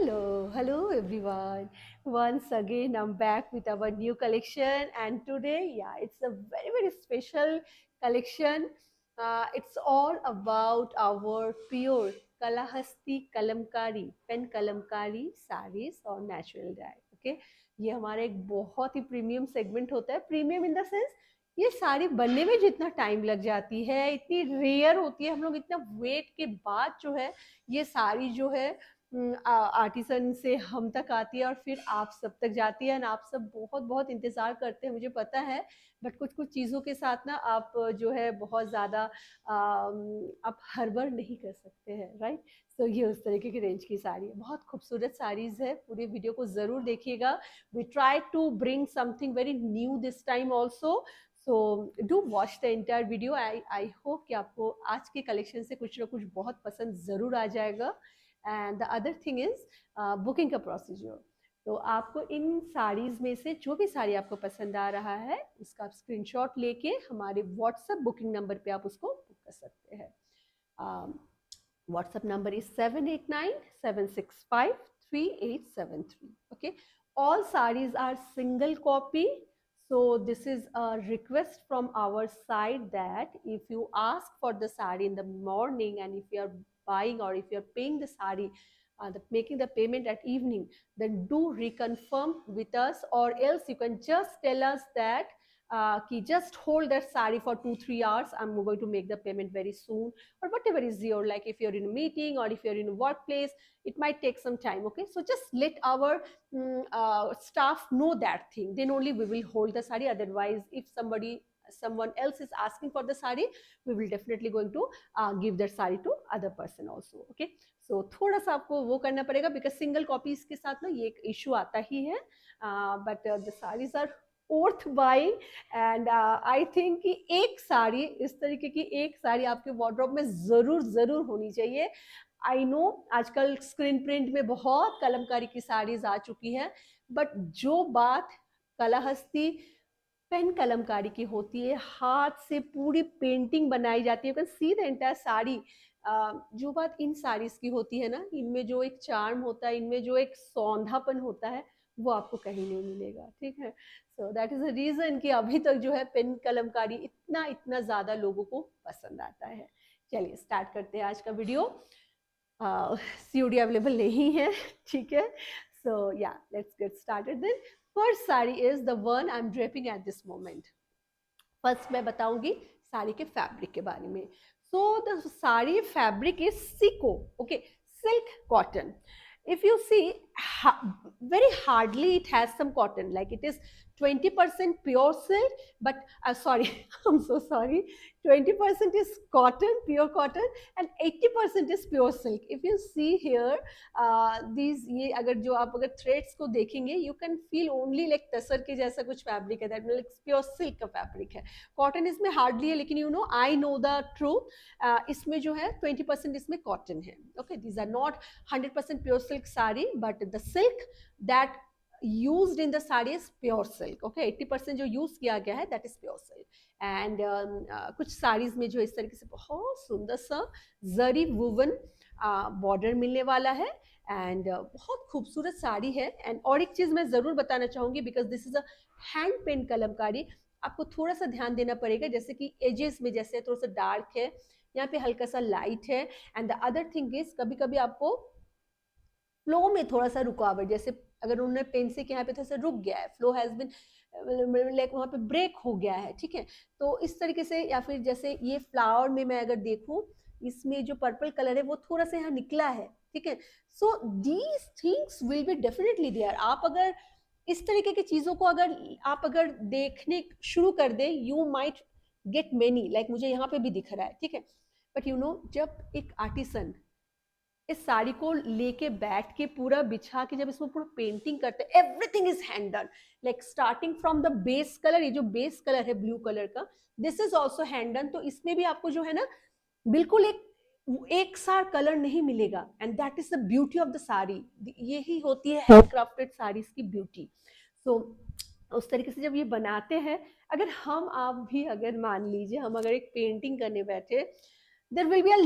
Hello everyone. Once again, I'm back with our new collection, and today, it's a very special collection. It's all about our pure Kalahasti Kalamkari, pen Kalamkari sarees और natural dye. Okay, ये हमारा एक बहुत ही premium segment होता है. Premium in the sense ये साड़ी बनने में जितना टाइम लग जाती है, इतनी रेयर होती है. हम लोग इतना वेट के बाद जो है ये साड़ी जो है आर्टिसन से हम तक आती है और फिर आप सब तक जाती है. एंड आप सब बहुत बहुत इंतज़ार करते हैं, मुझे पता है. बट कुछ कुछ चीज़ों के साथ ना आप जो है बहुत ज़्यादा आप हड़बड़ नहीं कर सकते हैं, राइट. सो ये उस तरीके की रेंज की साड़ी है, बहुत खूबसूरत साड़ीज़ है. पूरे वीडियो को ज़रूर देखिएगा. We try to bring something very new this time also. So do watch the entire video. I hope कि आपको आज के कलेक्शन से कुछ ना कुछ बहुत पसंद ज़रूर आ जाएगा. And the other thing is booking का प्रोसीजर. तो आपको इन साड़ीज़ में से जो भी साड़ी आपको पसंद आ रहा है उसका आप स्क्रीनशॉट लेके हमारे व्हाट्सएप बुकिंग नंबर पे आप उसको बुक कर सकते हैं. WhatsApp number is 789-765-3873. Okay, all sarees are single copy. So this is a request from our side that if you ask for the saree in the morning and if you are buying or if you are paying the saree, making the payment at evening, then do reconfirm with us, or else you can just tell us that ki just hold that saree for 2-3 hours. I'm going to make the payment very soon, or whatever is your, like if you're in a meeting or if you're in a workplace, it might take some time. Okay, so just let our staff know that thing, then only we will hold the sari. Otherwise, if someone else is asking for the sari, we will definitely going to give that sari to other person also. Okay, so थोड़ा सा आपको वो करना पड़ेगा because single copies के साथ ना ये एक issue आता ही है. But the sarees are worth buying. And I think कि एक साड़ी, इस तरीके की एक साड़ी आपके वार्डरोब में ज़रूर ज़रूर होनी चाहिए. आई नो आजकल स्क्रीन प्रिंट में बहुत कलमकारी की साड़ीज आ चुकी हैं, बट जो बात कलाहस्ती पेन कलमकारी की होती है, हाथ से पूरी पेंटिंग बनाई जाती है, you can see the entire sari. जो बात इन साड़ीज की होती है ना, इनमें जो एक चार्म होता है, इनमें जो एक सौंधापन होता है, वो आपको कहीं नहीं मिलेगा. ठीक है. So that is the reason कि अभी तक जो है पेन कलमकारी इतना इतना ज्यादा लोगों को पसंद आता है. चलिए स्टार्ट करते हैं आज का वीडियो. सीओडी अवेलेबल नहीं है. ठीक है. So yeah let's get started then. First sari is the one I am draping at this moment. First मैं बताऊंगी साड़ी के फैब्रिक के बारे में. So the sari fabric is सिको. Okay, silk cotton. If you see, very hardly it has some cotton, like it is 20% pure silk, but sorry, I'm so sorry, 20% is cotton, pure cotton, and 80% is pure silk. If you see here, these ये अगर जो आप अगर threads को देखेंगे, you can feel only like तसर के जैसा कुछ fabric है, that like pure silk का fabric है. Cotton इसमें hardly है, लेकिन you know, I know the truth. इसमें जो है 20% इसमें cotton है. Okay, these are not 100% pure silk sari, but the silk that used in the sari is pure silk. Okay, 80% जो यूज किया गया है that is pure silk. And कुछ साड़ीज में जो इस तरीके से बहुत सुंदर सा जरी वुवन बॉर्डर मिलने वाला है. एंड बहुत खूबसूरत साड़ी है. एंड और एक चीज मैं जरूर बताना चाहूंगी, because this is a hand paint Kalamkari. आपको थोड़ा सा ध्यान देना पड़ेगा, जैसे कि एजेस में जैसे थोड़ा सा डार्क है, यहाँ पे हल्का सा लाइट है. And the other thing is कभी कभी आपको फ्लो में थोड़ा सा रुकावट, जैसे अगर उन्होंने पेन से यहाँ पे थोड़ा सा रुक गया है, फ्लो हैज बिन लाइक वहाँ पे ब्रेक हो गया है. ठीक है. तो इस तरीके से, या फिर जैसे ये फ्लावर में मैं अगर देखूं, इसमें जो पर्पल कलर है वो थोड़ा सा यहाँ निकला है. ठीक है. So these things will be definitely there. आप अगर इस तरीके की चीजों को अगर देखने शुरू कर दे, you might get many, like मुझे यहाँ पे भी दिख रहा है. ठीक है. बट यू नो, जब एक आर्टिसन इस साड़ी को लेके बैठ के पूरा बिछा के जब इसमें पूरा पेंटिंग करते हैं, everything is hand done, like starting from the base colour. ये जो बेस कलर है ब्लू कलर का, this is also hand done. तो इसमें भी आपको जो है ना बिल्कुल एक सा कलर नहीं मिलेगा. And that is the beauty of the sari. यही होती है हैंड क्राफ्टेड साड़ीज की ब्यूटी. सो उस तरीके से जब ये बनाते हैं, अगर हम आप भी अगर मान लीजिए हम अगर एक पेंटिंग करने बैठे, there will be a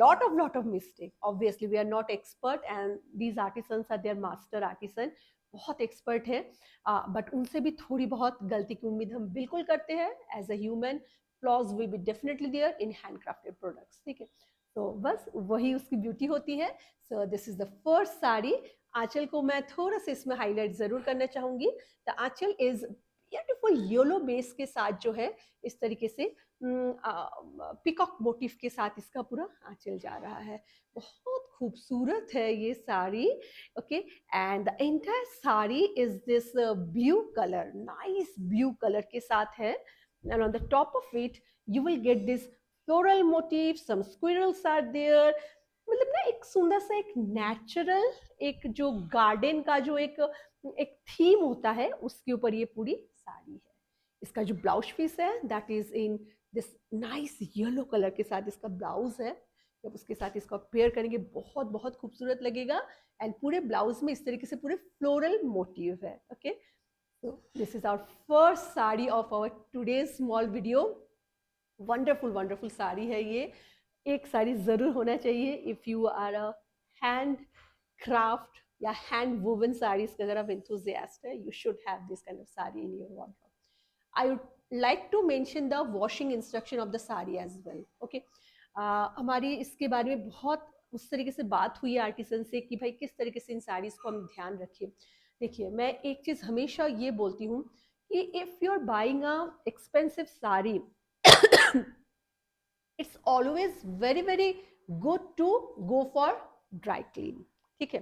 lot of mistake. Obviously we are not expert and these artisans are their master artisan, बहुत एक्सपर्ट है, बट उनसे भी थोड़ी बहुत गलती की उम्मीद हम बिल्कुल करते हैं. As a human flaws will be definitely there in handcrafted products. ठीक है, तो बस वही उसकी ब्यूटी होती है. So this is the first sari. आंचल को मैं थोड़ा सा इसमें हाईलाइट जरूर करना चाहूंगी. The anchal is beautiful yellow base के साथ जो है इस तरीके से पिकॉक मोटिव के साथ इसका पूरा आंचल जा रहा है. बहुत खूबसूरत है ये sari. Okay, and the entire sari is this blue colour, nice blue colour के साथ है. And on the top of it you will get this floral motif, some squirrels are there. मतलब ना एक सुंदर सा एक नेचुरल, एक जो गार्डन का जो एक एक थीम होता है उसके ऊपर ये पूरी साड़ी है. इसका जो ब्लाउज पीस है that is in this nice yellow colour के साथ इसका ब्लाउज है. जब उसके साथ इसको पेयर करेंगे बहुत बहुत खूबसूरत लगेगा. एंड पूरे ब्लाउज में इस तरीके से पूरे फ्लोरल मोटिव है. Okay, so this is our first sari of our today's small video. Wonderful wonderful sari है ये. एक साड़ी जरूर होना चाहिए if you are a hand craft या हैंड वुवन साड़ीज का अगर आप एंथुजियास्ट है, you should have this kind of sari in your wardrobe. I would like to mention the washing instruction of the sari as well. Okay, हमारी इसके बारे में बहुत उस तरीके से बात हुई है आर्टिसन से कि भाई किस तरीके से इन साड़ीज को हम ध्यान रखें. देखिए, मैं एक चीज हमेशा ये बोलती हूँ कि if you are buying a expensive sari, it's always very very good to go for dry clean. ठीक है,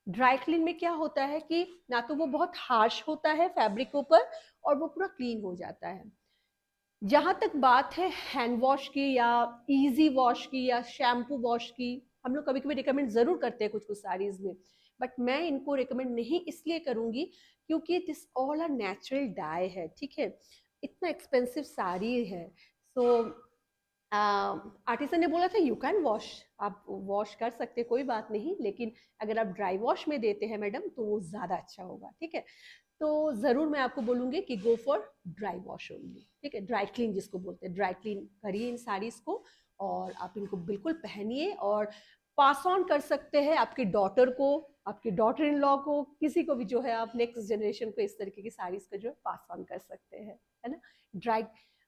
ड्राई क्लीन में क्या होता है कि ना तो वो बहुत हार्श होता है फैब्रिक के ऊपर और वो पूरा क्लीन हो जाता है. जहां तक बात है हैंड वॉश की या इजी वॉश की या शैम्पू वॉश की, हम लोग कभी कभी रिकमेंड जरूर करते हैं कुछ कुछ साड़ीज में, बट मैं इनको रिकमेंड नहीं इसलिए करूंगी क्योंकि this all are natural dye है. ठीक है, इतना एक्सपेंसिव साड़ी है. सो आर्टिसन ने बोला था यू कैन वॉश, आप वॉश कर सकते, कोई बात नहीं, लेकिन अगर आप ड्राई वॉश में देते हैं मैडम तो वो ज़्यादा अच्छा होगा. ठीक है, तो ज़रूर मैं आपको बोलूँगी कि go for dry wash only. ठीक है, ड्राई क्लीन जिसको बोलते हैं, ड्राई क्लीन करिए इन साड़ीज़ को और आप इनको बिल्कुल पहनिए और पास ऑन कर सकते हैं आपकी डॉटर को, आपके डॉटर इन लॉ को, किसी को भी जो है आप नेक्स्ट जनरेशन को इस तरीके की साड़ीज़ का जो है पास ऑन कर सकते हैं, है ना. ड्राई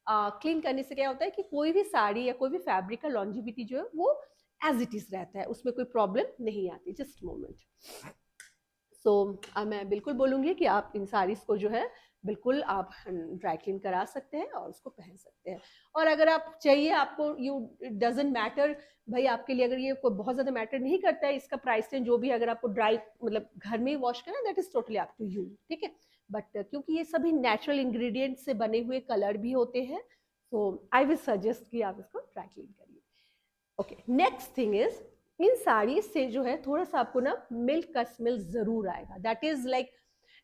क्लीन करने से क्या होता है कि कोई भी साड़ी या कोई भी फैब्रिक का लॉन्जिविटी जो है वो एज इट इज रहता है, उसमें कोई प्रॉब्लम नहीं आती. Just moment. सो मैं बिल्कुल बोलूँगी कि आप इन साड़ीज़ को जो है बिल्कुल आप ड्राई क्लीन करा सकते हैं और उसको पहन सकते हैं. और अगर आप चाहिए, आपको यू डजेंट मैटर, भाई आपके लिए अगर ये कोई बहुत ज़्यादा मैटर नहीं करता है इसका प्राइस रेंज जो भी, अगर आपको ड्राई मतलब घर में ही वॉश करना, that is totally up to you. ठीक है, बट क्योंकि ये सभी नेचुरल इंग्रेडिएंट से बने हुए कलर भी होते हैं, सो आई विल सजेस्ट कि आप इसको ड्राई क्लीन करिए. Okay, next thing is in sari से जो है थोड़ा सा आपको ना मिल्क का स्मेल जरूर आएगा. दैट इज लाइक,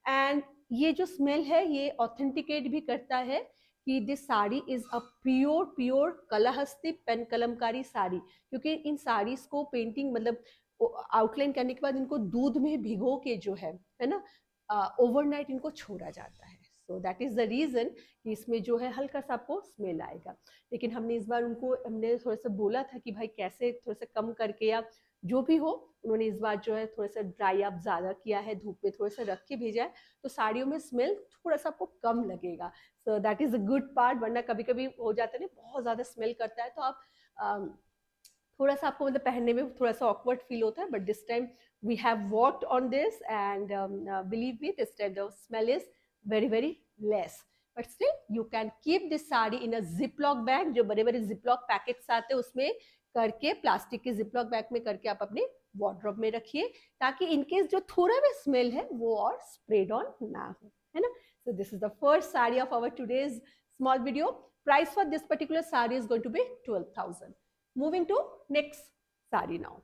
एंड ये जो स्मेल है ये ऑथेंटिकेट भी करता है कि this sari is a pure pure Kalahasti pen Kalamkari sari. क्योंकि इन साड़ीज को पेंटिंग मतलब आउटलाइन करने के बाद इनको दूध में भिगो के जो है ना ओवरनाइट इनको छोड़ा जाता है. So that is the reason कि इसमें जो है हल्का सा आपको स्मेल आएगा. लेकिन हमने इस बार उनको हमने थोड़ा सा बोला था कि भाई कैसे थोड़ा सा कम करके या जो भी हो, उन्होंने इस बार जो है थोड़ा सा ड्राई अप ज़्यादा किया है, धूप में थोड़ा सा रख के भेजा है, तो साड़ियों में स्मेल थोड़ा सा आपको कम लगेगा. So that is a good part. वरना कभी कभी हो जाता है ना बहुत ज़्यादा स्मेल करता है तो आप थोड़ा सा आपको मतलब पहनने में थोड़ा सा ऑकवर्ड फील होता है. But this time we have worked on this and believe me this time the smell is very very less. But still you can keep this sari in a ziploc bag, जो बड़े बड़े ziploc packets आते हैं उसमें करके, plastic के ziploc bag में करके आप अपने वार्डरोब में रखिए ताकि इनकेस जो थोड़ा भी स्मेल है वो और स्प्रेड ऑन ना हो, है ना. So this is the first sari of our today's small video. Price for this particular sari is going to be 12,000. Moving to next sari now.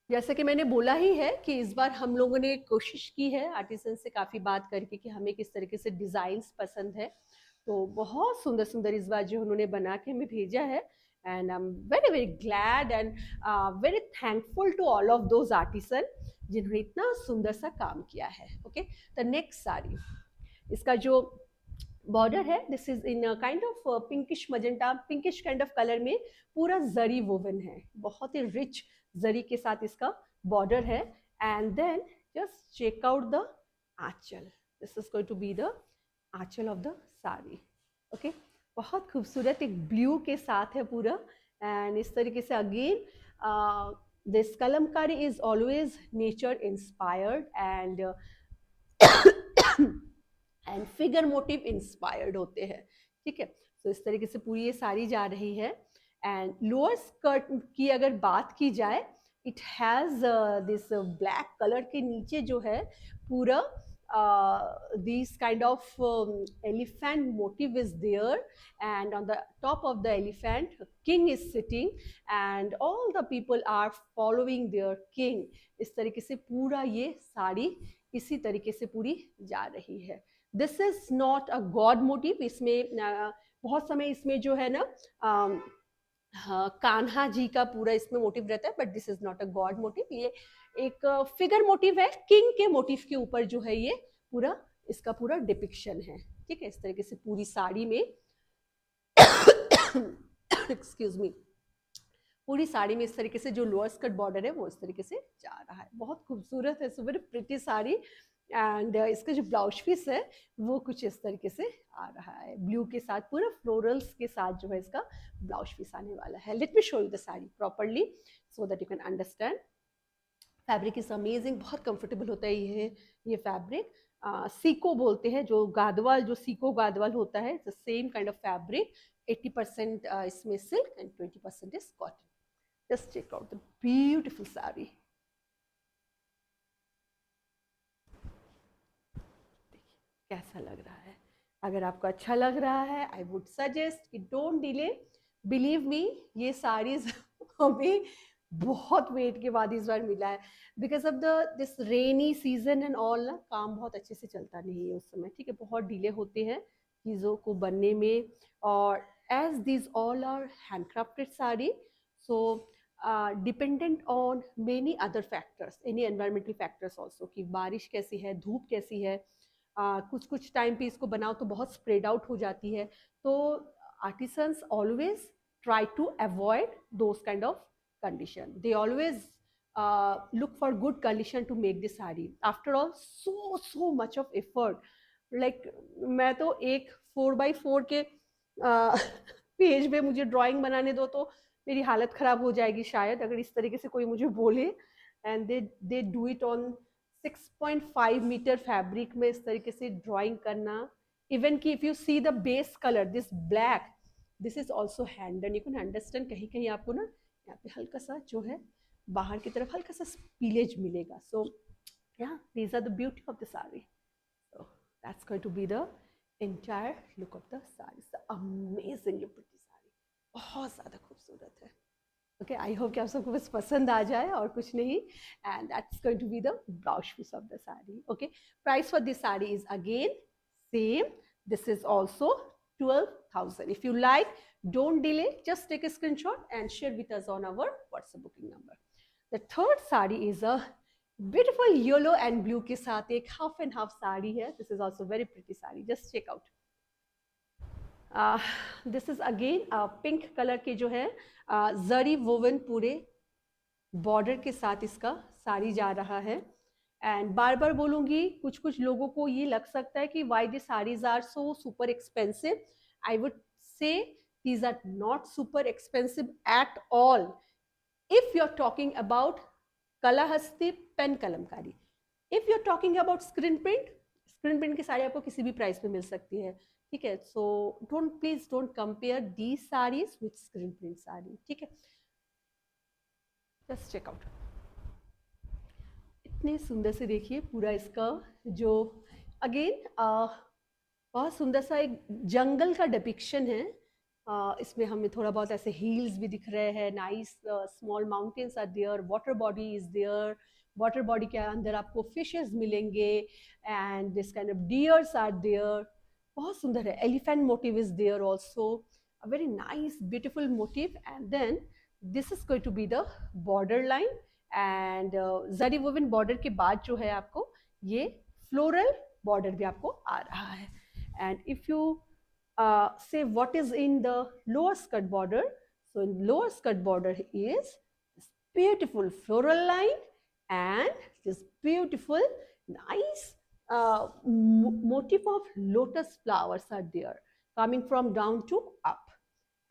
जैसे कि मैंने बोला ही है कि इस बार हम लोगों ने कोशिश की है आर्टिसन से काफ़ी बात करके कि हमें किस तरीके से डिज़ाइंस पसंद है, तो बहुत सुंदर सुंदर इस बार जो उन्होंने बना के हमें भेजा है. And I am very very glad and very thankful to all of those artisan जिन्होंने इतना सुंदर सा काम किया है. ओके, द नेक्स्ट साड़ी, इसका जो बॉर्डर है, this is in kind of pinkish magenta, pinkish kind of colour में पूरा जरी वोवन है, बहुत ही रिच जरी के साथ इसका बॉर्डर है। And then just check out the aanchal, this is going to be the aanchal of the sari. Okay, बहुत खूबसूरत एक ब्लू के साथ है पूरा। एंड इस तरीके से again this Kalamkari is always nature inspired and and figure motive inspired होते हैं, ठीक है। तो इस तरीके से पूरी ये साड़ी जा रही है। एंड लोअर स्कर्ट की अगर बात की जाए, it has this black colour के नीचे जो है पूरा this kind of elephant motif is there, and on the top of the elephant king is sitting and all the people are following their king। इस तरीके से पूरा ये साड़ी इसी तरीके से पूरी जा रही है। This is not a God motive, इसमें बहुत समय इसमें जो है ना कान्हा जी का पूरा इसमें मोटिव रहता है, but this is not a God motive, ये एक फिगर मोटिव है, किंग के मोटिव के ऊपर जो है ये पूरा इसका पूरा डिपिक्शन है, ठीक है। इस तरीके से पूरी साड़ी में एक्सक्यूज मी, पूरी साड़ी में इस तरीके से जो लोअर स्कर्ट बॉर्डर है वो इस तरीके से जा रहा है, बहुत खूबसूरत है, so very pretty sari. And इसका जो ब्लाउज पीस है वो कुछ इस तरीके से आ रहा है, ब्लू के साथ पूरा फ्लोरल्स के साथ जो है इसका ब्लाउज पीस आने वाला है। Late me show you the sari properly so that you can understand. Fabric is amazing, बहुत कंफर्टेबल होता है ये फैब्रिक। सीको बोलते हैं, जो गादवाल, जो सीको गादवाल होता है, the same kind of fabric. 80% इसमें silk and 20% is cotton. Just check out the beautiful saree. कैसा लग रहा है? अगर आपको अच्छा लग रहा है, आई वुड सजेस्ट कि डोंट डिले। बिलीव मी, ये साड़ीज हमें बहुत वेट के बाद इस बार मिला है, because of this rainy season and all ना, काम बहुत अच्छे से चलता नहीं है उस समय, ठीक है, बहुत डिले होते हैं चीज़ों को बनने में। और as this all are handcrafted sari, so dependent on many other factors, any environmental factors also, कि बारिश कैसी है, धूप कैसी है, कुछ कुछ टाइम पे इसको बनाओ तो बहुत स्प्रेड आउट हो जाती है। तो artisans always try to avoid those kind of condition, they always look for good condition to make this saree, after all so much of effort, like मैं तो एक 4x4 के पेज पे मुझे ड्राइंग बनाने दो तो मेरी हालत खराब हो जाएगी शायद, अगर इस तरीके से कोई मुझे बोले। And they do it on 6.5 metre fabric में, इस तरीके से ड्राइंग करना। इवन कि if you see the base colour this black, this is also hand, and you can understand, कहीं कहीं आपको ना यहाँ पे हल्का सा जो है बाहर की तरफ हल्का सा स्पीलेज मिलेगा। So yeah these are the beauty of the sari. So that's going to be the entire look of the sari. Amazing pretty sari, बहुत ज़्यादा खूबसूरत है। ओके, आई होप कि आप सबको बस पसंद आ जाए और कुछ नहीं। And that's going to be the blouse piece of the sari. Okay, price for this sari is again same, this is also 12,000। If you like, don't delay, just take a screenshot and share with us on our WhatsApp booking number. The third saree is a beautiful yellow and blue के साथ एक half and half sari है। This is also very pretty saree. Just check out. This is again pink colour के जो है जरी woven पूरे border के साथ इसका साड़ी जा रहा है। एंड बार बार बोलूँगी, कुछ कुछ लोगों को ये लग सकता है कि why the saris are so super expensive. I would say these are not super expensive at all if you are talking about Kalahasti pen Kalamkari. If you are talking about screen print की साड़ी आपको किसी भी प्राइस में मिल सकती है, ठीक है। So please don't compare the saris with screen print sari, ठीक है। जस्ट चेक आउट, इतने सुंदर से देखिए पूरा इसका जो अगेन बहुत सुंदर सा एक जंगल का डिपिक्शन है। इसमें हमें थोड़ा बहुत ऐसे हील्स भी दिख रहे हैं, nice small mountains are there, water body is there, water body के अंदर आपको फिशेस मिलेंगे and this kind of deers are there, बहुत सुंदर है। Elephant motif is there also, a very nice beautiful motif. And then this is going to be the border line and zari woven border के बाद जो है आपको ये फ्लोरल बॉर्डर भी आपको आ रहा है। And if you say what is in the lower skirt border, so in lower skirt border is this beautiful floral line and this beautiful nice motif of lotus flowers are there coming from down to up.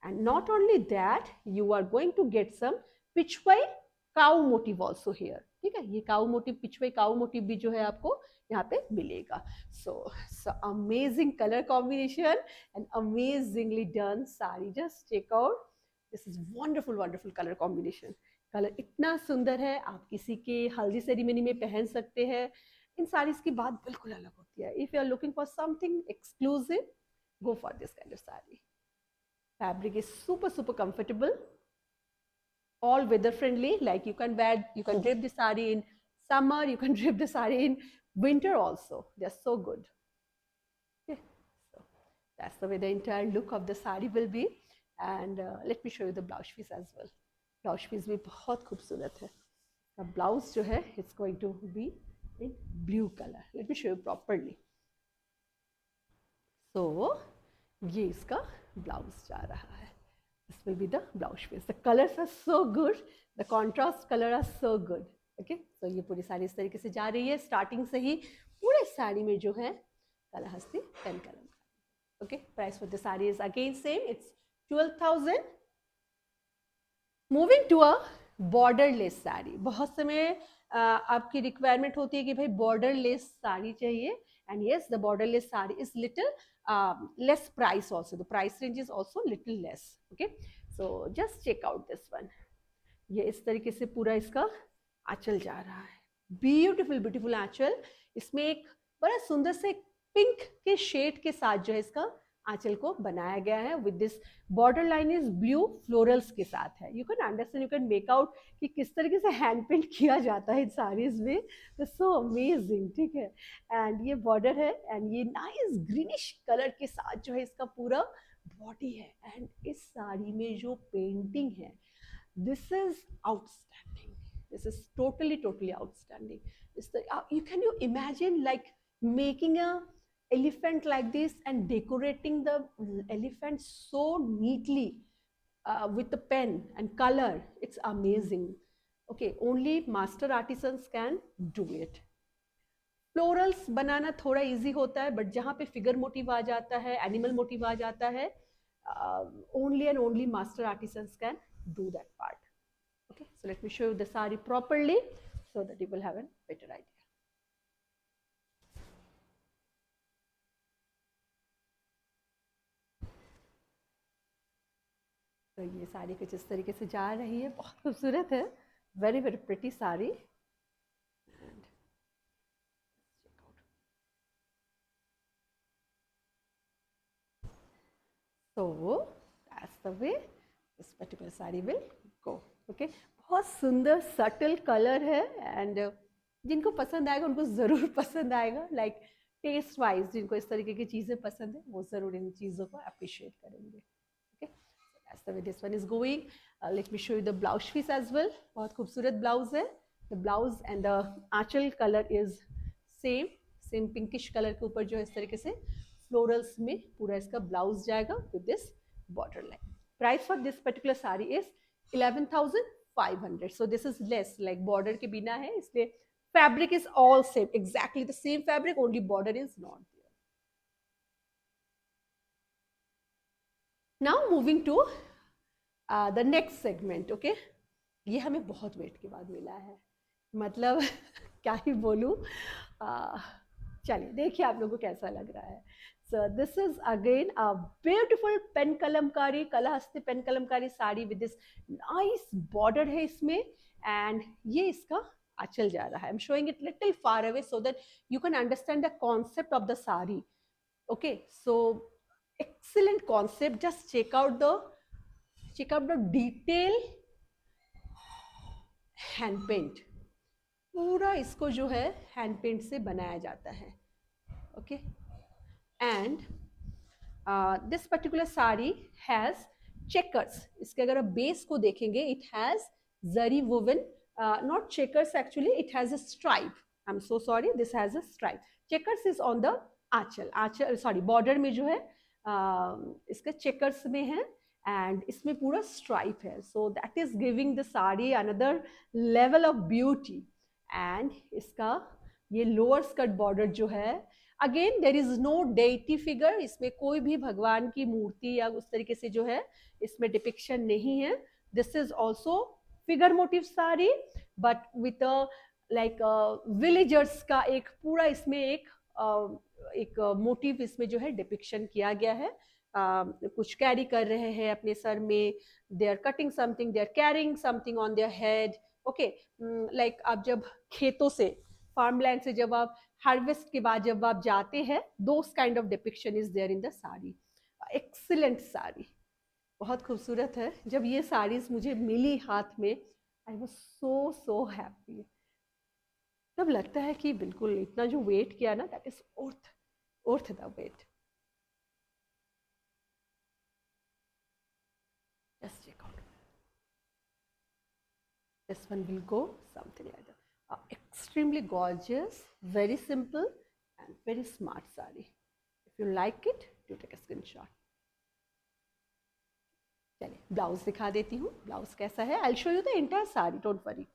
And not only that, you are going to get some Pichwai cow motif also here. ठीक है, ये cow motif, Pichwai cow motif भी जो है आपको यहाँ पे मिलेगा. So amazing colour combination and amazingly done sari. Just check out, this is wonderful wonderful colour combination. Colour इतना सुंदर है, आप किसी के हल्दी सेरेमनी में पहन सकते हैं. इन साड़ीज की बात बिल्कुल अलग होती है. If you are looking for something exclusive, go for this kind of saree. Fabric is super comfortable, all weather friendly. Like you can drape the saree in summer, you can drape the saree in winter also. They're so good. Okay, so that's the way the entire look of the saree will be. And let me show you the blouse piece as well. Blouse piece भी बहुत खूबसूरत है. The blouse जो है, it's going to be in blue color. Let me show you properly. So ये इसका blouse जा रहा है. This will be the blouse piece. The colors are so good. The contrast color are so good. Okay, so ये पूरी साड़ी इस तरीके से जा रही है. स्टार्टिंग से ही पूरे साड़ी में जो है कलाहस्ती पेन कलम. Okay, price for the sari is again same. It's 12,000. Moving to a borderless sari. बहुत समय आपकी रिक्वायरमेंट होती है कि भाई borderless साड़ी चाहिए. And yes, the borderless saree is little less price also. The price range is also little less. Okay, so just check out this one. ये इस तरीके से पूरा इसका आंचल जा रहा है. ब्यूटीफुल ब्यूटीफुल आंचल. इसमें एक बड़ा सुंदर से पिंक के शेड के साथ जो है इसका आंचल को बनाया गया है. With this border line is blue florals के साथ है. You can understand, you can make out कि किस तरीके से हैंड पेंट किया जाता है इन साड़ीज में. So amazing. ठीक है, एंड ये बॉर्डर है एंड ये नाइस ग्रीनिश कलर के साथ जो है इसका पूरा बॉडी है. एंड इस साड़ी में जो पेंटिंग है, this is outstanding. This is totally outstanding. Can you imagine like making a elephant like this and decorating the elephant so neatly with the pen and color? It's amazing. Okay, only master artisans can do it. Florals बनाना थोड़ा easy होता है, but जहाँ पे figure motive आ जाता है, animal motive आ जाता है, only and only master artisans can do that part. Okay, so let me show you the saree properly so that you will have a better idea. तो ये साड़ी कुछ इस तरीके से जा रही है. बहुत खूबसूरत है. Very very pretty sari. So that's the way this particular saree will go. Okay, बहुत सुंदर सटल कलर है. एंड जिनको पसंद आएगा उनको ज़रूर पसंद आएगा. लाइक टेस्ट वाइज जिनको इस तरीके की चीज़ें पसंद है वो ज़रूर इन चीज़ों को अप्रिशिएट करेंगे. Okay, that's the way this one is going. Let me show you the blouse piece as well. बहुत खूबसूरत ब्लाउज है. The blouse and the aanchal colour is same pinkish colour के ऊपर जो है इस तरीके से फ्लोरल्स में पूरा इसका ब्लाउज जाएगा with this border line. Price for this particular sari is 11,500. So this is less, like border के बिना है, इसलिए fabric is all same, exactly the same fabric, only border is not there. Now moving to the next segment. Okay, ये हमें बहुत wait के बाद मिला है. मतलब क्या ही बोलूं. चलिए देखिए आप लोगों को कैसा लग रहा है. So this is again a beautiful pen kalamkari, कलाहस्ती pen kalamkari sari with this nice border है इसमें. and ये इसका आंचल जा रहा है. I'm showing it little far away so that you can understand the concept of the sari. Okay, so excellent concept. Just check out the detail hand paint. पूरा इसको जो है हैंड पेंट से बनाया जाता है. Okay, and this particular sari has checkers. इसके अगर आप बेस को देखेंगे, it has zari woven, not checkers actually, it has a stripe. I am so sorry, this has a stripe. Checkers is on the aanchal, aanchal sorry border में जो है इसका checkers में है एंड इसमें पूरा स्ट्राइप है, so that is giving the sari another level of beauty. And इसका ये लोअर स्कर्ट बॉर्डर जो है, again there is no deity figure, इसमें कोई भी भगवान की मूर्ति या उस तरीके से जो है इसमें डिपिक्शन नहीं है। This is also figure motive sari but with like villagers का एक पूरा इसमें एक मोटिव इसमें जो है डिपिक्शन किया गया है। कुछ कैरी कर रहे हैं अपने सर में, they are cutting something, they are carrying something on their head. Okay, like आप जब खेतों से, फार्मलैंड से जब आप हार्वेस्ट के बाद जब आप जाते हैं, those kind of depiction is there in the sari. Excellent sari, बहुत खूबसूरत है। जब ये साड़ीज मुझे मिली हाथ में, आई वाज सो हैप्पी। तब लगता है कि बिल्कुल इतना जो वेट किया ना, that is worth the wait. Just check out, this one will go something like that. Extremely gorgeous, very simple and very smart sari. If you like it, do take a screenshot. चलिए blouse दिखा देती हूँ, blouse कैसा है। I show you the entire sari, don't worry.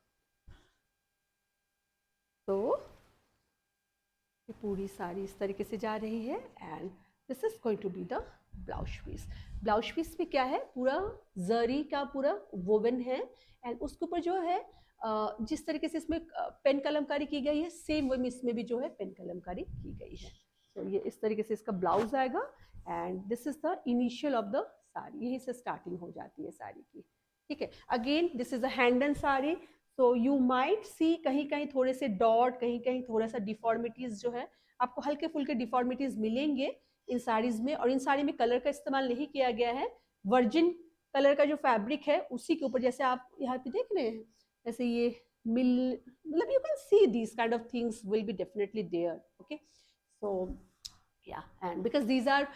तो ये पूरी साड़ी इस तरीके से जा रही है and this is going to be the blouse piece. Blouse piece में क्या है, पूरा जरी का पूरा वोवन है एंड उसके ऊपर जो है जिस तरीके से इसमें पेन कलमकारी की गई है, सेम वे इसमें भी जो है पेन कलमकारी की गई है। तो ये इस तरीके से इसका ब्लाउज आएगा and this is the initial of the sari, यहीं से स्टार्टिंग हो जाती है साड़ी की। ठीक है, again this is a hand drawn sari, so you might see कहीं कहीं थोड़े से डॉट, कहीं कहीं थोड़ा सा डिफॉर्मिटीज जो है, आपको हल्के फुल्के डिफॉर्मिटीज मिलेंगे इन साड़ीज में। और इन साड़ी में कलर का इस्तेमाल नहीं किया गया है, वर्जिन कलर का जो फैब्रिक है उसी के ऊपर, जैसे आप यहाँ पे देख रहे हैं, जैसे ये मिल, मतलब you can see these kind of things will be definitely there. Okay, so yeah, and because these are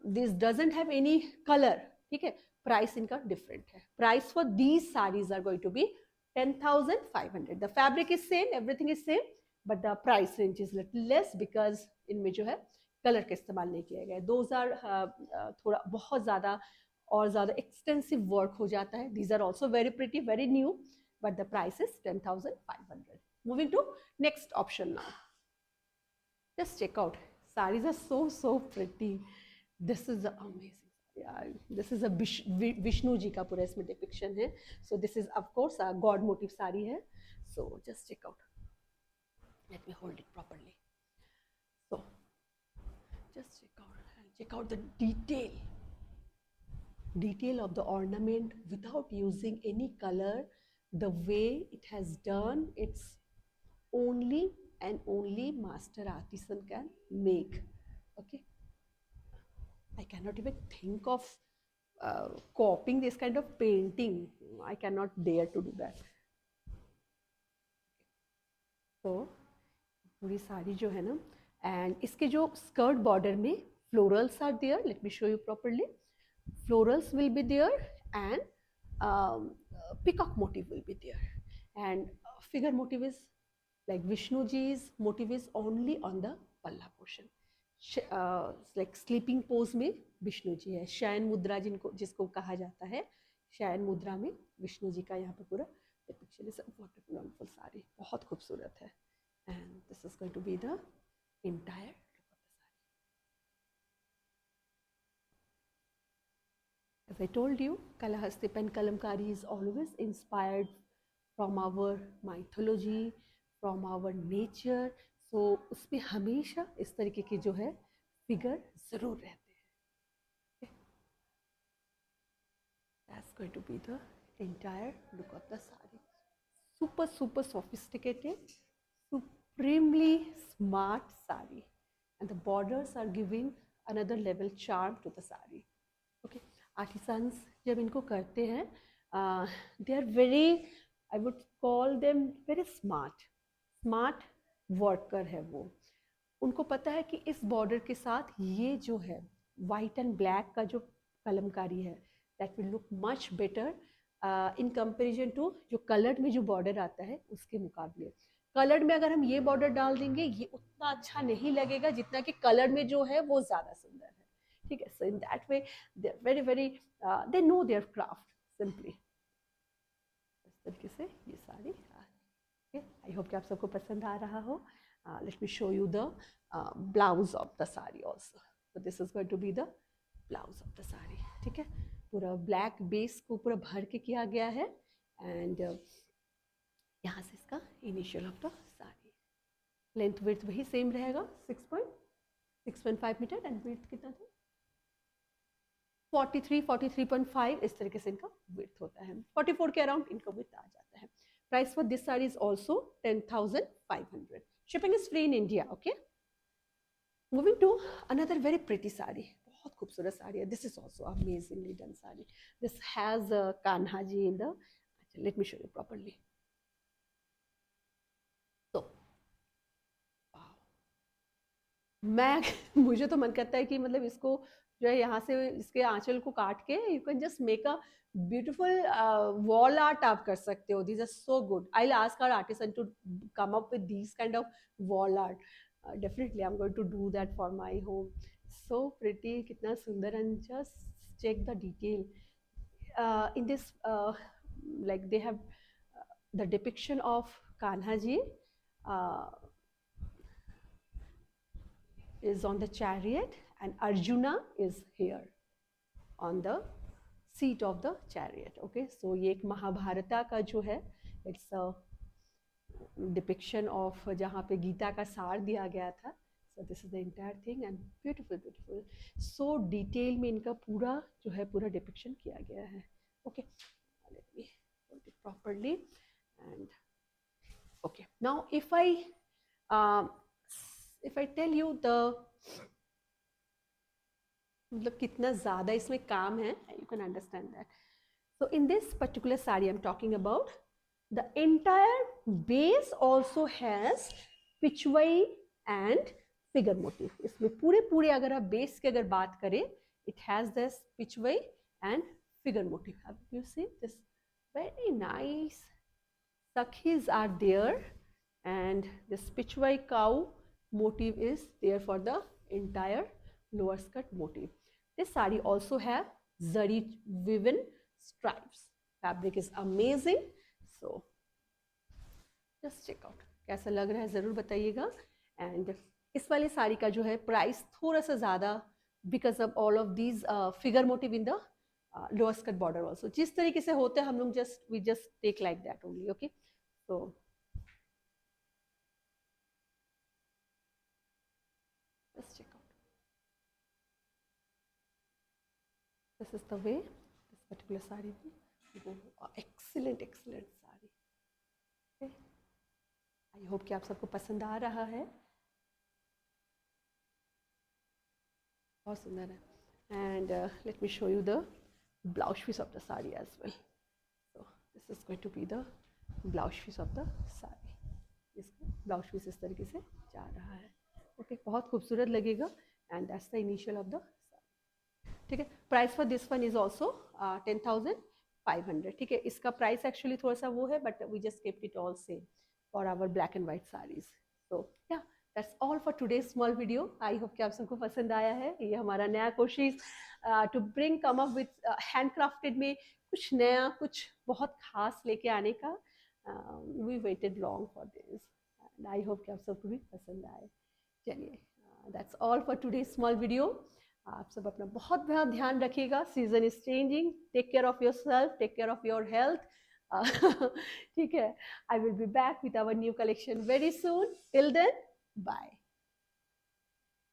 this doesn't have any colour, ठीक है, प्राइस इनका डिफरेंट है। Price for these saris are going to be 10,500। The fabric is same, everything is same, but the price range is little less because इनमें जो है colour का इस्तेमाल नहीं किया गया है। दोज आर थोड़ा बहुत ज़्यादा और ज़्यादा एक्सटेंसिव वर्क हो जाता है। These are also very pretty, very new, but the price is 10,500। Moving to next option now, just check out, sarees are so pretty. This is amazing. Yeah, this is a Vishnu ji का पूरा इसमें depiction है, so this is of course a god motif sari है। So just check out, let me hold it properly. So just check out the detail of the ornament without using any color. The way it has done, it's only and only master artisan can make. Okay, I cannot even think of copying this kind of painting. I cannot dare to do that. तो पूरी साड़ी जो है ना, and इसके जो skirt border में florals are there, let me show you properly. Florals will be there and peacock motif will be there, and figure motif is like Vishnu ji's motive is only on the palla portion. Like sleeping pose में विष्णु जी है, शयन मुद्रा जिसको कहा जाता है, शयन मुद्रा में विष्णु जी का यहाँ पे पूरा डिपिक्शन है। वंडरफुल साड़ी, बहुत खूबसूरत है, and this is going to be the entire look of the sari. As I told you, Kalahasti pen kalamkari is always inspired from our mythology, from our nature. So उसमें हमेशा इस तरीके के जो है फिगर जरूर रहते हैं। That's going to be the entire look of the saree. Super sophisticated, supremely smart saree, and the borders are giving another level charm to the saree. Okay, artisans जब इनको करते हैं, they are very, I would call them very smart worker है वो। उनको पता है कि इस बॉर्डर के साथ ये जो है वाइट एंड ब्लैक का जो कलमकारी है, that will look much better in comparison to जो कलर्ड में जो बॉर्डर आता है उसके मुकाबले। कलर्ड में अगर हम ये बॉर्डर डाल देंगे ये उतना अच्छा नहीं लगेगा जितना कि कलर्ड में जो है वो ज्यादा सुंदर है, ठीक है। So in that way they are very very, they know their craft simply. इस तरीके से ये साड़ी, आई होप कि आप सबको पसंद आ रहा हो। Let me show you the blouse of the sari also. तो this is going to be the blouse of the sari, ठीक है। पूरा ब्लैक बेस को पूरा भर के किया गया है एंड यहाँ से इसका initial of the sari. Length width वही सेम रहेगा 6.5 मीटर एंड विड्थ कितना था 43.5 इस तरीके से इनका विड्थ होता है। 44 के अराउंड इनका विड्थ आ जाता है। Price for this sari is also 10,500. Shipping is free in India, okay. Moving to another very pretty sari, बहुत खूबसूरत साड़ी है। This is also amazingly done sari. This has Kanha ji in the, let me show you properly. तो मैं मुझे तो मन करता है कि मतलब इसको जो है यहाँ से इसके आंचल को काट के you can just make a beautiful wall art आप कर सकते हो। These are so good. I will ask our artisan to come up with these kind of wall art. Definitely I am going to do that for my home. So pretty, कितना सुंदर। And just check the detail in this, like they have the depiction of Kanha ji is on the chariot and Arjuna is here on the seat of the chariot. Okay, so ये एक महाभारता का जो है, it's a depiction of जहाँ पे गीता का सार दिया गया था। So this is the entire thing and beautiful, beautiful. So detail में इनका पूरा जो है पूरा depiction किया गया है। Okay, let me put it properly and okay. Now if I tell you the मतलब कितना ज़्यादा इसमें काम है, you can understand that. So in this particular sari I'm talking about, the entire base also has Pichwai and figure motif. इसमें पूरे अगर आप बेस की अगर बात करें, it has this Pichwai and figure motif. Have you seen this? Very nice. Sakhis are there and this pichwai cow motif is there for the entire lower skirt motif. This sari also have zari woven stripes. Fabric is amazing. So just check out. कैसा लग रहा है ज़रूर बताइएगा। And इस वाले साड़ी का जो है प्राइस थोड़ा सा ज़्यादा because of all of these figure motif in the lower skirt border also. जिस तरीके से होते हैं हम लोग we just take like that only, okay. So let's check out. This is the way this particular sari will go. Excellent, excellent sari. Okay. I hope कि आप सबको पसंद आ रहा है। बहुत सुंदर है। And let me show you the blouse piece of the sari as well. So this is going to be the blouse piece of the sari. इसका ब्लाउज पीस इस तरीके से जा रहा है, ओके। बहुत खूबसूरत लगेगा and that's the initial of the sari, ठीक है। Price for this one is also 10,500, ठीक है। इसका प्राइस एक्चुअली थोड़ा सा वो है but we just kept it all same for our black and white saris. So yeah that's all for today small video. I hope कि आप सबको पसंद आया है। ये हमारा नया कोशिश to bring come up with handcrafted में कुछ नया, कुछ बहुत खास लेके आने का। We waited long for this and I hope कि आप सबको भी पसंद आए। चलिए, that's all for today small video. आप सब अपना बहुत बहुत ध्यान रखिएगा। Season is changing, take care of yourself, take care of your health, ठीक है। I will be back with our new collection very soon. Till then, bye.